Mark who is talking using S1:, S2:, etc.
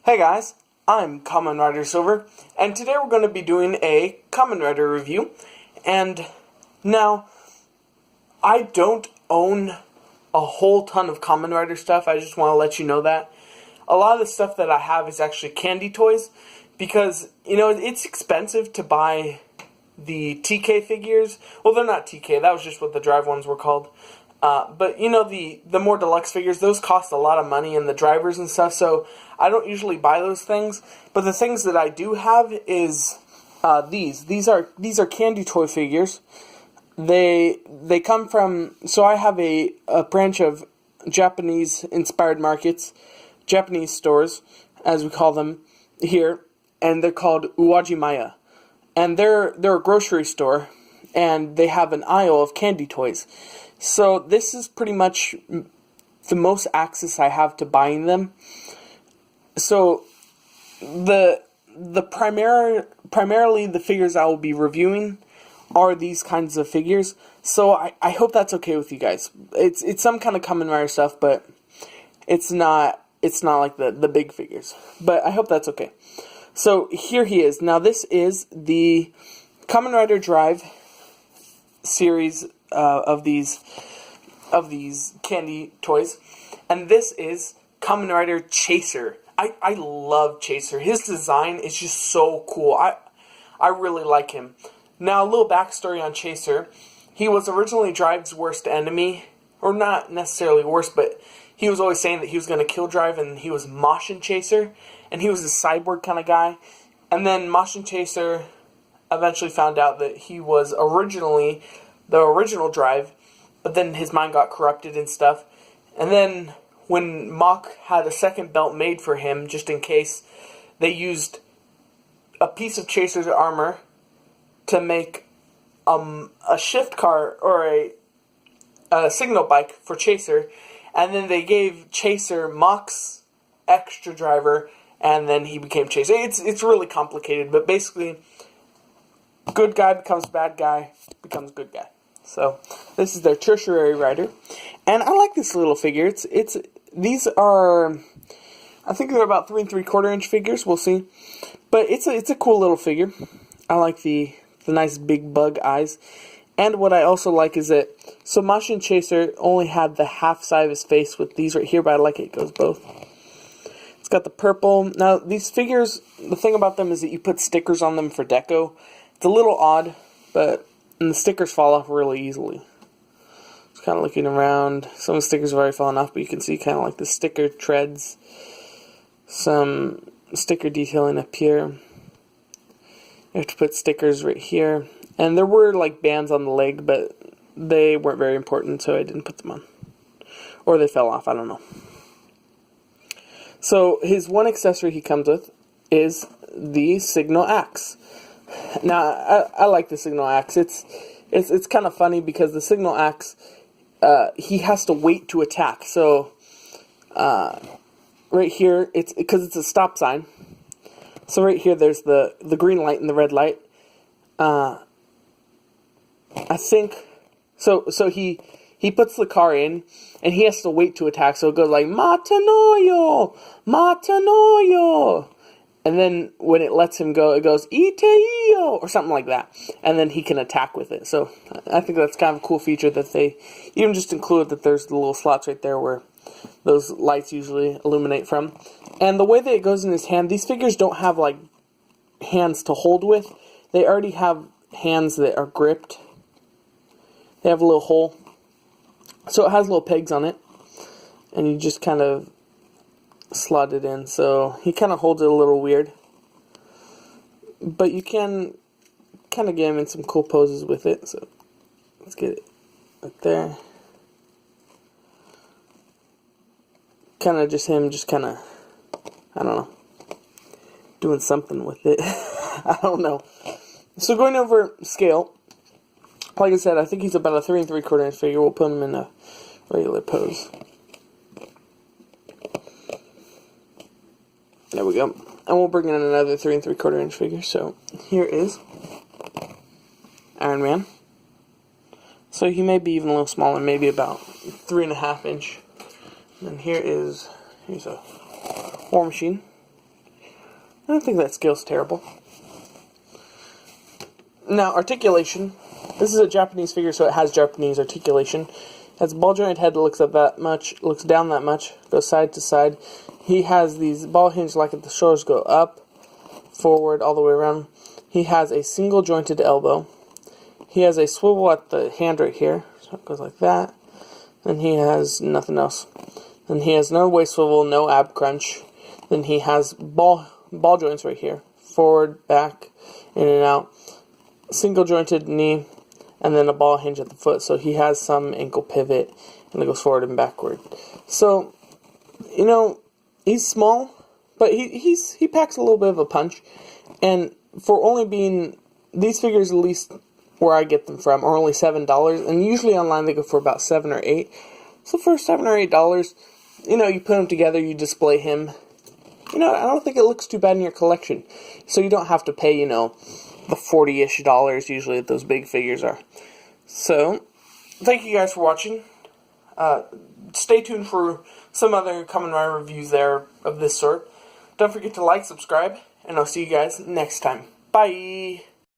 S1: Hey guys, I'm Kamen Rider Silver, and today we're going to be doing a Kamen Rider review. And now, I don't own a whole ton of Kamen Rider stuff. I just want to let you know that. A lot of the stuff that I have is actually candy toys, because, you know, it's expensive to buy the TK figures. Well, they're not TK, that was just what the drive ones were called. But, you know, the more deluxe figures, those cost a lot of money, and the drivers and stuff, so I don't usually buy those things. But the things that I do have is these. These are candy toy figures. They come from, so I have a branch of Japanese-inspired markets, Japanese stores, as we call them here, and they're called Uwajimaya. And they're a grocery store, and they have an aisle of candy toys. So this is pretty much the most access I have to buying them. So primarily the figures I will be reviewing are these kinds of figures. So I hope that's okay with you guys. It's some kind of Kamen Rider stuff, but it's not like the big figures. But I hope that's okay. So here he is. Now this is the Kamen Rider Drive series of these candy toys, and this is Kamen Rider Chaser. I love Chaser. His design is just so cool. I really like him. Now, a little backstory on Chaser. He was originally Drive's worst enemy, or not necessarily worst, but he was always saying that he was going to kill Drive, and he was Moshin Chaser, and he was a cyborg kind of guy. And then Moshin Chaser eventually found out that he was originally the original Drive, but then his mind got corrupted and stuff. And then when Mach had a second belt made for him, just in case, they used a piece of Chaser's armor to make a shift car, or a signal bike for Chaser, and then they gave Chaser Mach's extra driver, and then he became Chaser. It's really complicated, but basically, good guy becomes bad guy, becomes good guy. So, this is their tertiary rider. And I like this little figure. These are, I think they're about 3 3/4 inch figures, we'll see. But it's a cool little figure. I like the nice big bug eyes. And what I also like is that, so Moshin Chaser only had the half side of his face with these right here, but I like it goes both. It's got the purple. Now, these figures, the thing about them is that you put stickers on them for deco. It's a little odd, but and the stickers fall off really easily. Just kind of looking around. Some of the stickers have already fallen off, but you can see kind of like the sticker treads. Some sticker detailing up here. You have to put stickers right here. And there were like bands on the leg, but they weren't very important, so I didn't put them on. Or they fell off, I don't know. So his one accessory he comes with is the signal axe. Now, I like the signal axe. It's kind of funny because the signal axe, he has to wait to attack. So, right here, because it's a stop sign. So right here, there's the green light and the red light. I think, so he puts the car in, and he has to wait to attack. So it goes like, Matanoyo! Matanoyo! And then when it lets him go, it goes, Iteio! Or something like that. And then he can attack with it. So I think that's kind of a cool feature that they even just include, that there's the little slots right there where those lights usually illuminate from. And the way that it goes in his hand, these figures don't have like hands to hold with. They already have hands that are gripped. They have a little hole. So it has little pegs on it. And you just kind of slot it in, so he kind of holds it a little weird, but you can kind of get him in some cool poses with it. So let's get it right there. Kind of just him, just kind of, I don't know, doing something with it. I don't know. So going over scale, like I said, I think he's about a 3 3/4 inch figure. We'll put him in a regular pose. There we go. And we'll bring in another 3 3/4 inch figure. So here is Iron Man. So he may be even a little smaller, maybe about 3.5 inch. And here's a War Machine. I don't think that scale's terrible. Now, articulation. This is a Japanese figure, so it has Japanese articulation. It has a ball jointed head that looks up that much, looks down that much, goes side to side. He has these ball hinges like at the shoulders go up, forward, all the way around. He has a single jointed elbow. He has a swivel at the hand right here, so it goes like that. And he has nothing else. And he has no waist swivel, no ab crunch. Then he has ball joints right here, forward, back, in and out. Single jointed knee, and then a ball hinge at the foot. So he has some ankle pivot, and it goes forward and backward. So, you know, he's small, but he packs a little bit of a punch. And for only being, these figures, at least where I get them from, are only $7, and usually online they go for about $7 or $8. So for $7 or $8, you know, you put them together, you display him. You know, I don't think it looks too bad in your collection. So you don't have to pay, you know, the $40-ish usually that those big figures are. So, thank you guys for watching. Stay tuned for some other Kamen Rider reviews there of this sort. Don't forget to like, subscribe, and I'll see you guys next time. Bye!